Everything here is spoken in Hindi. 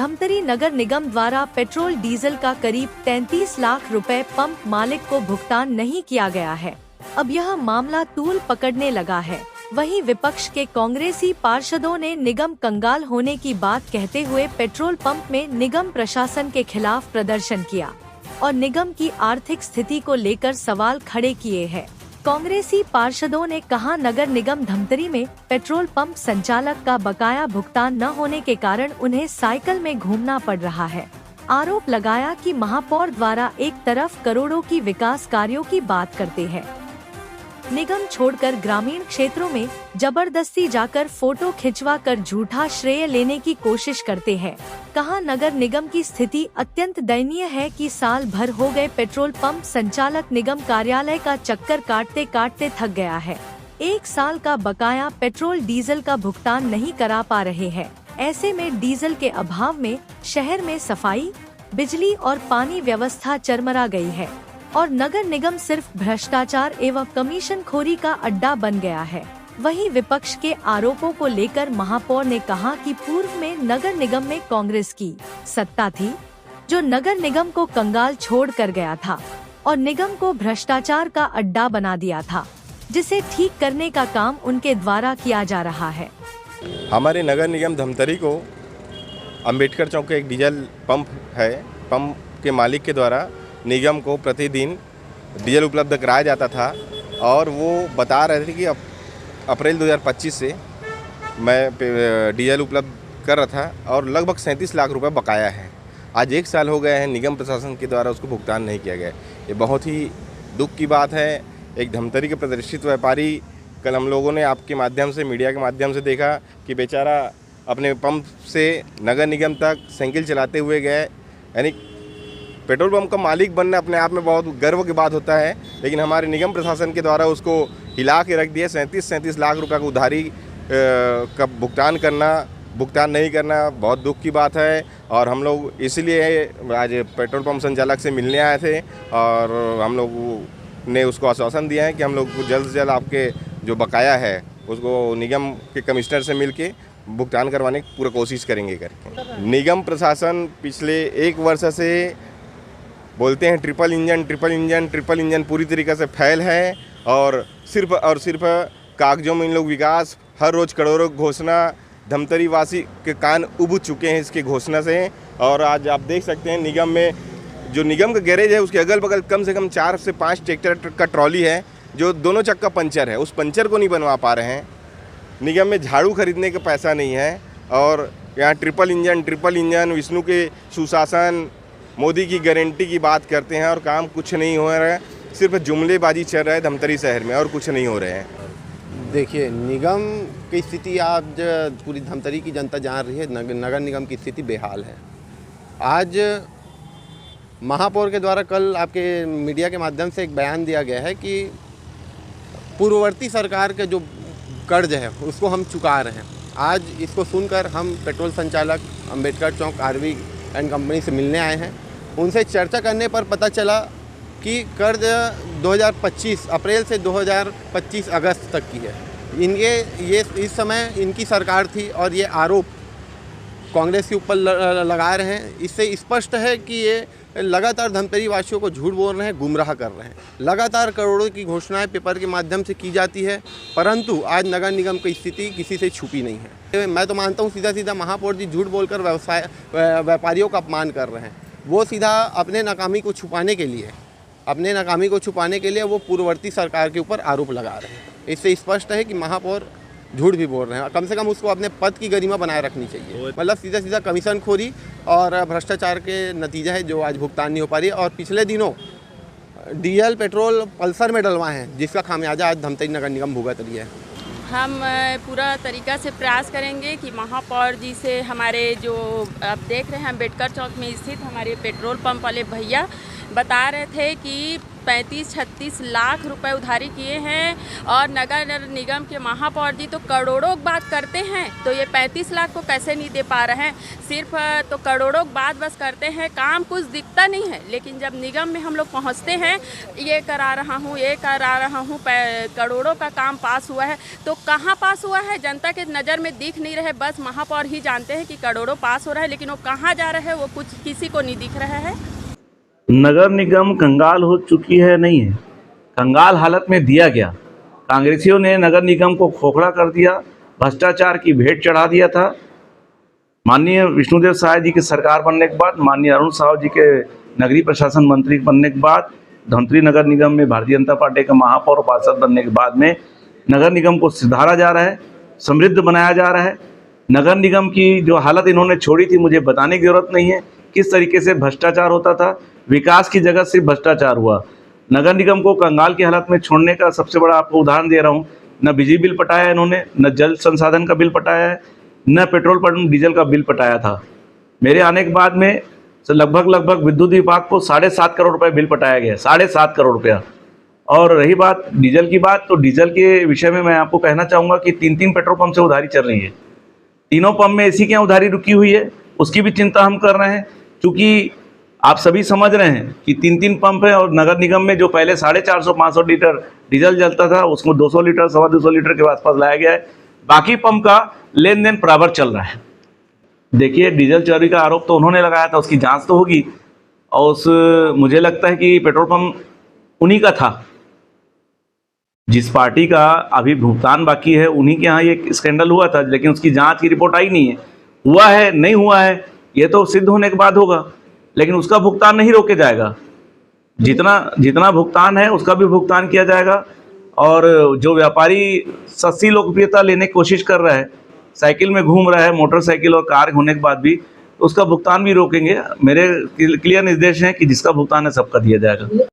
धमतरी नगर निगम द्वारा पेट्रोल डीजल का करीब 33 लाख रुपए पंप मालिक को भुगतान नहीं किया गया है। अब यह मामला तूल पकड़ने लगा है। वहीं विपक्ष के कांग्रेसी पार्षदों ने निगम कंगाल होने की बात कहते हुए पेट्रोल पंप में निगम प्रशासन के खिलाफ प्रदर्शन किया और निगम की आर्थिक स्थिति को लेकर सवाल खड़े किए हैं। कांग्रेसी पार्षदों ने कहा, नगर निगम धमतरी में पेट्रोल पंप संचालक का बकाया भुगतान न होने के कारण उन्हें साइकिल में घूमना पड़ रहा है। आरोप लगाया कि महापौर द्वारा एक तरफ करोड़ों की विकास कार्यों की बात करते हैं, निगम छोड़कर ग्रामीण क्षेत्रों में जबरदस्ती जाकर फोटो खिंचवाकर झूठा श्रेय लेने की कोशिश करते हैं। कहा, नगर निगम की स्थिति अत्यंत दयनीय है कि साल भर हो गए पेट्रोल पंप संचालक निगम कार्यालय का चक्कर काटते काटते थक गया है। 1 साल का बकाया पेट्रोल डीजल का भुगतान नहीं करा पा रहे हैं। ऐसे में डीजल के अभाव में शहर में सफाई, बिजली और पानी व्यवस्था चरमरा गई है और नगर निगम सिर्फ भ्रष्टाचार एवं कमीशनखोरी का अड्डा बन गया है। वहीं विपक्ष के आरोपों को लेकर महापौर ने कहा कि पूर्व में नगर निगम में कांग्रेस की सत्ता थी, जो नगर निगम को कंगाल छोड़ कर गया था और निगम को भ्रष्टाचार का अड्डा बना दिया था, जिसे ठीक करने का काम उनके द्वारा किया जा रहा है। हमारे नगर निगम धमतरी को अंबेडकर चौक का एक डीजल पंप है। पंप के मालिक के द्वारा निगम को प्रतिदिन डीजल उपलब्ध कराया जाता था और वो बता रहे थे कि अप्रैल 2025 से मैं डीजल उपलब्ध कर रहा था और लगभग 37 लाख रुपए बकाया है। आज 1 साल हो गए हैं, निगम प्रशासन के द्वारा उसको भुगतान नहीं किया गया। ये बहुत ही दुख की बात है। एक धमतरी के प्रतिष्ठित व्यापारी, कल हम लोगों ने आपके माध्यम से, मीडिया के माध्यम से देखा कि बेचारा अपने पंप से नगर निगम तक साइकिल चलाते हुए गए। यानी पेट्रोल पंप का मालिक बनना अपने आप में बहुत गर्व की बात होता है, लेकिन हमारे निगम प्रशासन के द्वारा उसको हिला के रख दिया। 37 लाख रुपए का उधारी का भुगतान नहीं करना बहुत दुख की बात है। और हम लोग इसलिए आज पेट्रोल पंप संचालक से मिलने आए थे और हम लोग ने उसको आश्वासन दिया है कि हम लोग जल्द से जल्द आपके जो बकाया है उसको निगम के कमिश्नर से मिल के भुगतान करवाने की पूरी कोशिश करेंगे करके। निगम प्रशासन पिछले 1 वर्ष से बोलते हैं ट्रिपल इंजन पूरी तरीके से फैल है और सिर्फ कागजों में इन लोग विकास, हर रोज़ करोड़ों घोषणा, धमतरी वासी के कान उब चुके हैं इसके घोषणा से। और आज आप देख सकते हैं निगम में जो निगम का गैरेज है उसके अगल बगल कम से कम 4 से 5 ट्रैक्टर का ट्रॉली है जो दोनों चक्का पंचर है, उस पंचर को नहीं बनवा पा रहे हैं। निगम में झाड़ू खरीदने का पैसा नहीं है और यहाँ ट्रिपल इंजन विष्णु के सुशासन, मोदी की गारंटी की बात करते हैं और काम कुछ नहीं हो रहा है। सिर्फ जुमलेबाजी चल रहा है धमतरी शहर में और कुछ नहीं हो रहे हैं। देखिए, निगम की स्थिति आज पूरी धमतरी की जनता जान रही है। नगर निगम की स्थिति बेहाल है। आज महापौर के द्वारा कल आपके मीडिया के माध्यम से एक बयान दिया गया है कि पूर्ववर्ती सरकार के जो कर्ज है उसको हम चुका रहे हैं। आज इसको सुनकर हम पेट्रोल संचालक अंबेडकर चौक आरवी एंड कंपनी से मिलने आए हैं। उनसे चर्चा करने पर पता चला कि कर्ज 2025 अप्रैल से 2025 अगस्त तक की है। ये इस समय इनकी सरकार थी और ये आरोप कांग्रेस के ऊपर लगा रहे हैं। इससे स्पष्ट है कि ये लगातार धमतरी वासियों को झूठ बोल रहे हैं, गुमराह कर रहे हैं। लगातार करोड़ों की घोषणाएं पेपर के माध्यम से की जाती है, परंतु आज नगर निगम की स्थिति किसी से छुपी नहीं है। मैं तो मानता हूं सीधा महापौर जी झूठ बोलकर व्यापारियों का अपमान कर रहे हैं। वो सीधा अपने नाकामी को छुपाने के लिए वो पूर्ववर्ती सरकार के ऊपर आरोप लगा रहे हैं। इससे स्पष्ट है कि महापौर झूठ भी बोल रहे हैं। कम से कम उसको अपने पद की गरिमा बनाए रखनी चाहिए। मतलब सीधा कमीशनखोरी और भ्रष्टाचार के नतीजा है जो आज भुगतान नहीं हो पा रही है। और पिछले दिनों डीजल पेट्रोल पल्सर में डलवाए हैं, जिसका खामियाजा आज धमतरी नगर निगम भुगत रही है। हम पूरा तरीका से प्रयास करेंगे कि महापौर जी से हमारे जो आप देख रहे हैं अम्बेडकर चौक में स्थित हमारे पेट्रोल पंप वाले भैया बता रहे थे कि 35-36 लाख रुपए उधारी किए हैं और नगर निगम के महापौर जी तो करोड़ों की बात करते हैं, तो ये 35 लाख को कैसे नहीं दे पा रहे हैं। सिर्फ तो करोड़ों की बात बस करते हैं, काम कुछ दिखता नहीं है। लेकिन जब निगम में हम लोग पहुँचते हैं, ये करा रहा हूँ, ये करा रहा हूँ, करोड़ों का काम पास हुआ है, तो कहाँ पास हुआ है जनता के नज़र में दिख नहीं रहे। बस महापौर ही जानते हैं कि करोड़ों पास हो रहा है, लेकिन वो कहाँ जा रहे हैं वो कुछ किसी को नहीं दिख रहा है। नगर निगम कंगाल हो चुकी है, नहीं है, कंगाल हालत में दिया गया। कांग्रेसियों ने नगर निगम को खोखला कर दिया, भ्रष्टाचार की भेंट चढ़ा दिया था। माननीय विष्णुदेव साय जी की सरकार बनने के बाद, माननीय अरुण साहू जी के नगरीय प्रशासन मंत्री बनने के बाद, धमतरी नगर निगम में भारतीय जनता पार्टी का महापौर और पार्षद बनने के बाद में नगर निगम को सुधारा जा रहा है, समृद्ध बनाया जा रहा है। नगर निगम की जो हालत इन्होंने छोड़ी थी, मुझे बताने की जरूरत नहीं है किस तरीके से भ्रष्टाचार होता था। विकास की जगह सिर्फ भ्रष्टाचार हुआ। नगर निगम को कंगाल की हालत में छोड़ने का सबसे बड़ा आपको उदाहरण दे रहा हूँ। न बिजली बिल पटाया इन्होंने, न जल संसाधन का बिल पटाया है, न पेट्रोल पर डीजल का बिल पटाया था। मेरे आने के बाद में लगभग विद्युत विभाग को 7.5 करोड़ रुपए बिल पटाया गया, 7.5 करोड़ रुपया। और रही बात डीजल की बात, तो डीजल के विषय में मैं आपको कहना चाहूँगा कि 3 पेट्रोल पंप से उधारी चल रही है। तीनों पंप में इसी के यहाँ उधारी रुकी हुई है, उसकी भी चिंता हम कर रहे हैं। क्योंकि आप सभी समझ रहे हैं कि 3 पंप है और नगर निगम में जो पहले 450-500 लीटर डीजल जलता था, उसको 200 लीटर 250 लीटर के आसपास लाया गया है। बाकी पंप का लेन देन बराबर चल रहा है। देखिए, डीजल चोरी का आरोप तो उन्होंने लगाया था, उसकी जांच तो होगी। और मुझे लगता है कि पेट्रोल पंप उन्हीं का था, जिस पार्टी का अभी भुगतान बाकी है उन्हीं के यहाँ ये स्कैंडल हुआ था, लेकिन उसकी जांच की रिपोर्ट आई नहीं है। हुआ है नहीं हुआ है ये तो सिद्ध होने के बाद होगा, लेकिन उसका भुगतान नहीं रोके जाएगा। जितना भुगतान है उसका भी भुगतान किया जाएगा। और जो व्यापारी सस्ती लोकप्रियता लेने की कोशिश कर रहा है, साइकिल में घूम रहा है, मोटरसाइकिल और कार होने के बाद भी, तो उसका भुगतान भी रोकेंगे। मेरे क्लियर निर्देश हैं कि जिसका भुगतान है सबका दिया जाएगा।